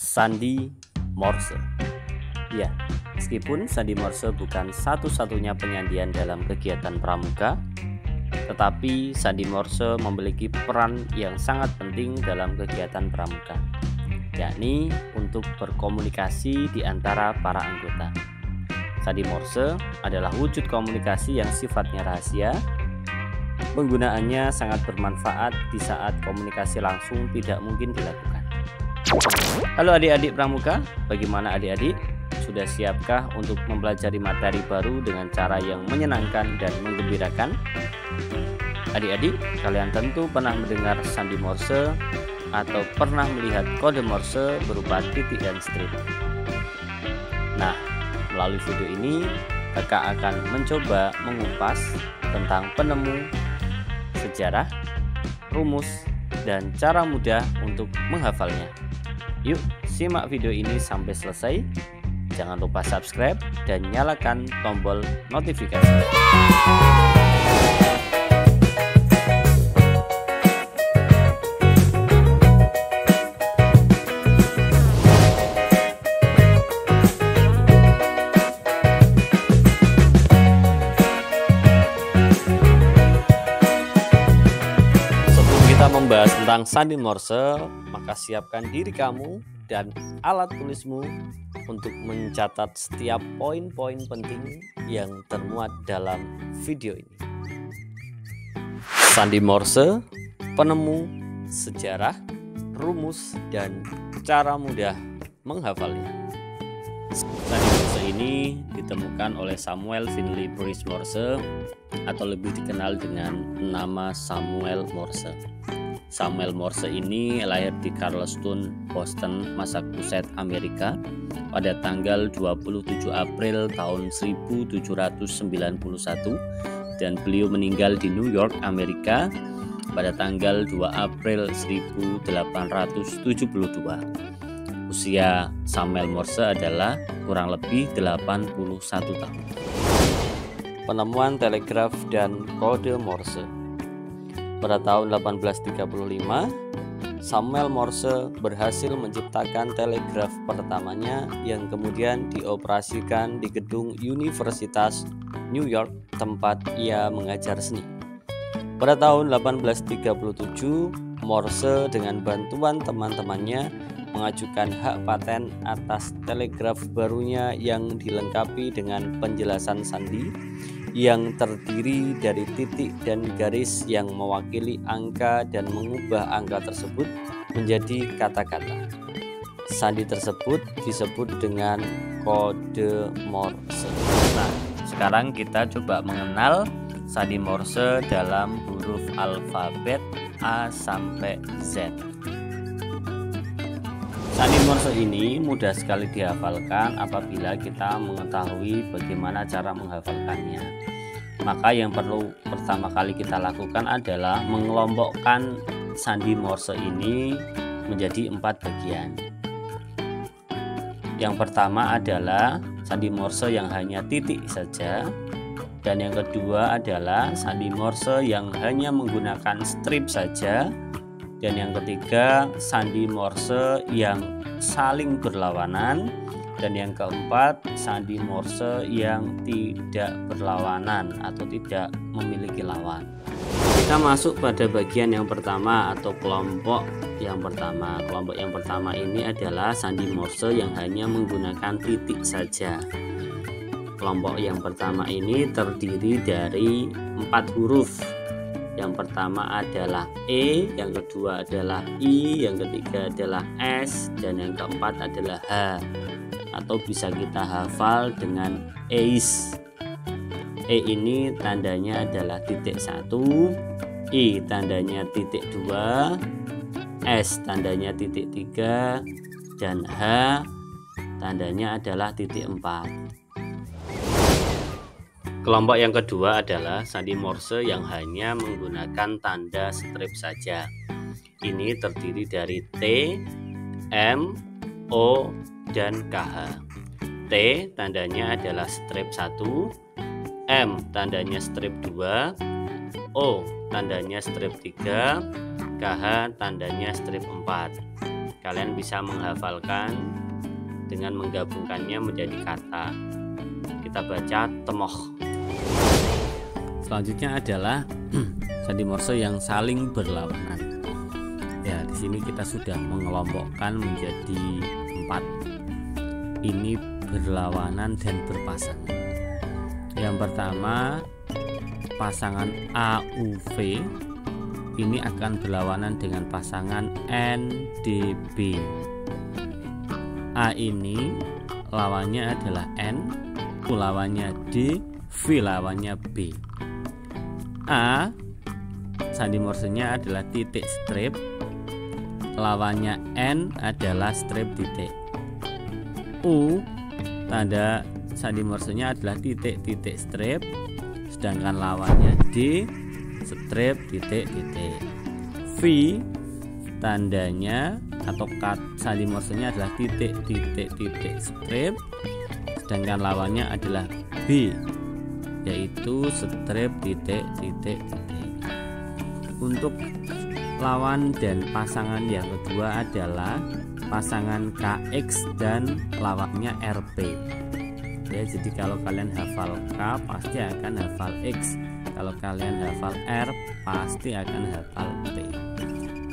Sandi Morse. Ya, meskipun sandi Morse bukan satu-satunya penyandian dalam kegiatan pramuka, tetapi sandi Morse memiliki peran yang sangat penting dalam kegiatan pramuka, yakni untuk berkomunikasi di antara para anggota. Sandi Morse adalah wujud komunikasi yang sifatnya rahasia. Penggunaannya sangat bermanfaat di saat komunikasi langsung tidak mungkin dilakukan. Halo adik-adik pramuka, bagaimana adik-adik? Sudah siapkah untuk mempelajari materi baru dengan cara yang menyenangkan dan menggembirakan? Adik-adik, kalian tentu pernah mendengar sandi Morse atau pernah melihat kode Morse berupa titik dan strip. Nah, melalui video ini kakak akan mencoba mengupas tentang penemu, sejarah, rumus, dan cara mudah untuk menghafalnya. Yuk, simak video ini sampai selesai. Jangan lupa subscribe dan nyalakan tombol notifikasi. Membahas tentang sandi Morse, maka siapkan diri kamu dan alat tulismu untuk mencatat setiap poin-poin penting yang termuat dalam video ini. Sandi Morse, penemu, sejarah, rumus, dan cara mudah menghafalnya. Sandi Morse ini ditemukan oleh Samuel Finley Bruce Morse atau lebih dikenal dengan nama Samuel Morse. Samuel Morse ini lahir di Charlestown, Boston, Massachusetts, Amerika pada tanggal 27 April tahun 1791 dan beliau meninggal di New York, Amerika pada tanggal 2 April 1872. Usia Samuel Morse adalah kurang lebih 81 tahun. Penemuan telegraf dan kode Morse. Pada tahun 1835, Samuel Morse berhasil menciptakan telegraf pertamanya yang kemudian dioperasikan di gedung Universitas New York tempat ia mengajar seni. Pada tahun 1837, Morse dengan bantuan teman-temannya mengajukan hak paten atas telegraf barunya yang dilengkapi dengan penjelasan sandi yang terdiri dari titik dan garis yang mewakili angka dan mengubah angka tersebut menjadi kata-kata. Sandi tersebut disebut dengan kode Morse. Nah, sekarang kita coba mengenal sandi Morse dalam huruf alfabet A sampai Z. Sandi Morse ini mudah sekali dihafalkan apabila kita mengetahui bagaimana cara menghafalkannya. Maka yang perlu pertama kali kita lakukan adalah mengelompokkan sandi Morse ini menjadi 4 bagian. Yang pertama adalah sandi Morse yang hanya titik saja, dan yang kedua adalah sandi Morse yang hanya menggunakan strip saja, dan yang ketiga sandi Morse yang saling berlawanan, dan yang keempat sandi Morse yang tidak berlawanan atau tidak memiliki lawan. Kita masuk pada bagian yang pertama atau kelompok yang pertama. Kelompok yang pertama ini adalah sandi Morse yang hanya menggunakan titik saja. Kelompok yang pertama ini terdiri dari 4 huruf. Yang pertama adalah E, yang kedua adalah I, yang ketiga adalah S, dan yang keempat adalah H, atau bisa kita hafal dengan EIS. E ini tandanya adalah titik 1, I tandanya titik 2, S tandanya titik 3, dan H tandanya adalah titik 4. Kelompok yang kedua adalah sandi Morse yang hanya menggunakan tanda strip saja. Ini terdiri dari T, M, O, dan KH. T tandanya adalah strip 1, M tandanya strip 2, O tandanya strip 3, KH tandanya strip 4. Kalian bisa menghafalkan dengan menggabungkannya menjadi kata. Kita baca temoh. Selanjutnya adalah sandi morse yang saling berlawanan. Ya, di sini kita sudah mengelompokkan menjadi 4. Ini berlawanan dan berpasangan. Yang pertama, pasangan AUV ini akan berlawanan dengan pasangan NDB. A ini lawannya adalah N, U lawannya D, V lawannya B. A sandi morsenya adalah titik strip, lawannya N adalah strip titik. U tanda sandi morsenya adalah titik-titik strip, sedangkan lawannya D strip titik-titik. V tandanya atau sandi morsenya adalah titik-titik-titik strip, sedangkan lawannya adalah B, yaitu strip titik-titik-titik. Untuk lawan dan pasangan yang kedua adalah pasangan KX dan lawannya RP. Ya, jadi kalau kalian hafal K pasti akan hafal X, kalau kalian hafal R pasti akan hafal P.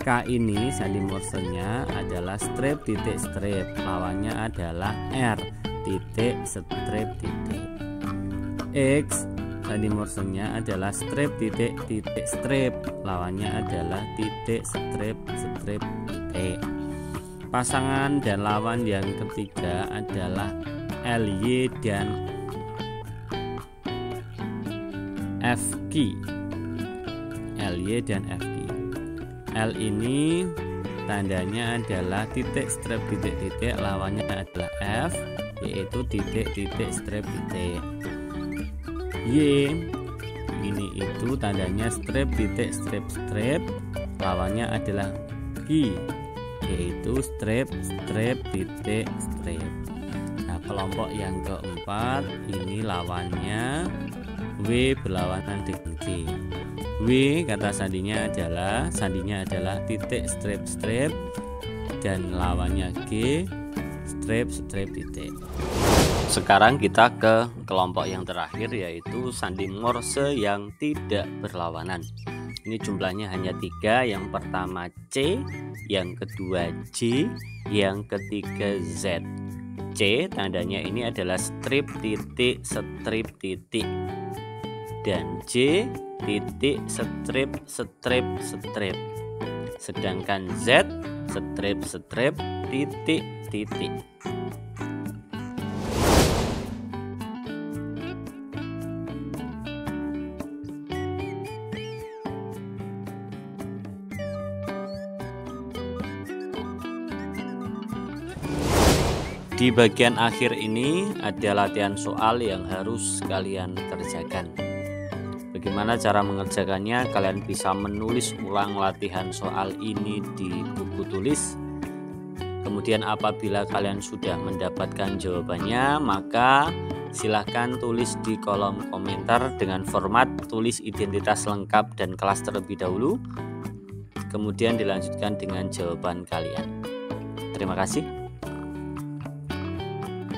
K ini sandi morsenya adalah strip titik strip, lawannya adalah R titik strip titik. X sandi morsenya adalah strip titik titik strip, lawannya adalah titik strip strip titik. Pasangan dan lawan yang ketiga adalah LY dan FQ. LY dan FQ. L ini tandanya adalah titik strip titik titik, lawannya adalah F, yaitu titik titik strip titik. Y ini itu tandanya strip titik strip strip, lawannya adalah G, yaitu strip strip titik strip. Nah, kelompok yang keempat ini lawannya W berlawanan dengan G. W kata sandinya adalah titik strip strip, dan lawannya G strip strip titik. Sekarang kita ke kelompok yang terakhir, yaitu sandi morse yang tidak berlawanan. Ini jumlahnya hanya 3. Yang pertama C, yang kedua J, yang ketiga Z. C tandanya ini adalah strip titik strip titik, dan J titik strip strip strip, sedangkan Z strip strip titik titik. Di bagian akhir ini ada latihan soal yang harus kalian kerjakan. Bagaimana cara mengerjakannya? Kalian bisa menulis ulang latihan soal ini di buku tulis. Kemudian apabila kalian sudah mendapatkan jawabannya, maka silahkan tulis di kolom komentar dengan format tulis identitas lengkap dan kelas terlebih dahulu. Kemudian dilanjutkan dengan jawaban kalian. Terima kasih.